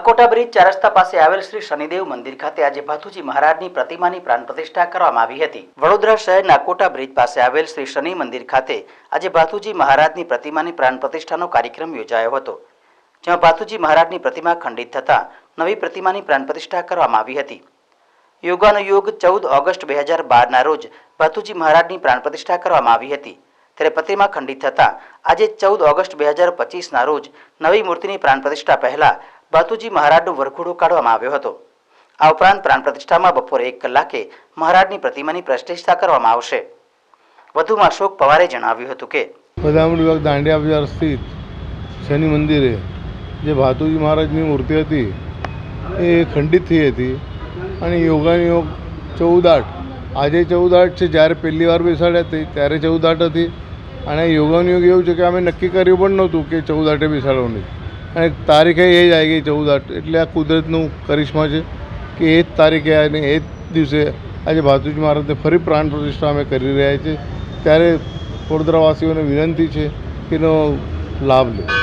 નાકોટા bridge 4 રસ્તા પાસે આવેલ શ્રી શનિદેવ મંદિર ખાતે આજે ભાથુજી મહારાજની પ્રતિમાની પ્રાણ પ્રતિષ્ઠા કરવામાં આવી હતી। વડોદરા શહેર નાકોટા બ્રિજ પાસે આવેલ શ્રી શનિ મંદિર ખાતે આજે ભાથુજી મહારાજની પ્રતિમાની પ્રાણ પ્રતિષ્ઠાનો કાર્યક્રમ યોજાયો હતો, જેમાં ભાથુજી મહારાજની પ્રતિમા ખંડિત થતાં નવી પ્રતિમાની પ્રાણ પ્રતિષ્ઠા કરવામાં આવી હતી। યોગાનુયોગ 14 ઓગસ્ટ 2012ના રોજ ભાથુજી મહારાજની પ્રાણ પ્રતિષ્ઠા કરવામાં આવી હતી, ત્યારે પ્રતિમા ખંડિત થતાં આજે 14 ઓગસ્ટ 2025ના રોજ નવી મૂર્તિની પ્રાણ પ્રતિષ્ઠા પહેલા ભાથુજી મહારાજનો વરઘોડો કાઢવામાં આવ્યો હતો। આ ઉપરાંત પ્રાણ પ્રતિષ્ઠામાં બપોરે 1 કલાકે મહારાજની પ્રતિમાની પ્રતિષ્ઠા કરવામાં આવશે। વધુમાં અશોક પવારે જણાવ્યું હતું કે બદામડી વિભાગ દાંડિયા બજાર સ્થિત શનિ મંદિરે જે ભાથુજી મહારાજની મૂર્તિ હતી એ ખંડિત થઈ હતી અને યોગાનુયોગ 14/8 આજે 14/8 છે। જ્યારે પહેલી વાર બેસાડ્યા હતી ત્યારે 14/8 હતી અને યોગાનુયોગ એવું છે કે અમે નક્કી કર્યું પણ નહોતું કે 14/8 બેસાડવાની અને તારીખે એ જ આવી ગઈ 14/8 એટલે આ કુદરતનું કરિશ્મા છે કે એ જ તારીખે અને એ જ દિવસે આજે ભાથુજી મહારાજને ફરી પ્રાણ પ્રતિષ્ઠા અમે કરી રહ્યા છીએ। ત્યારે વડોદરાવાસીઓને વિનંતી છે કે એનો લાભ લે।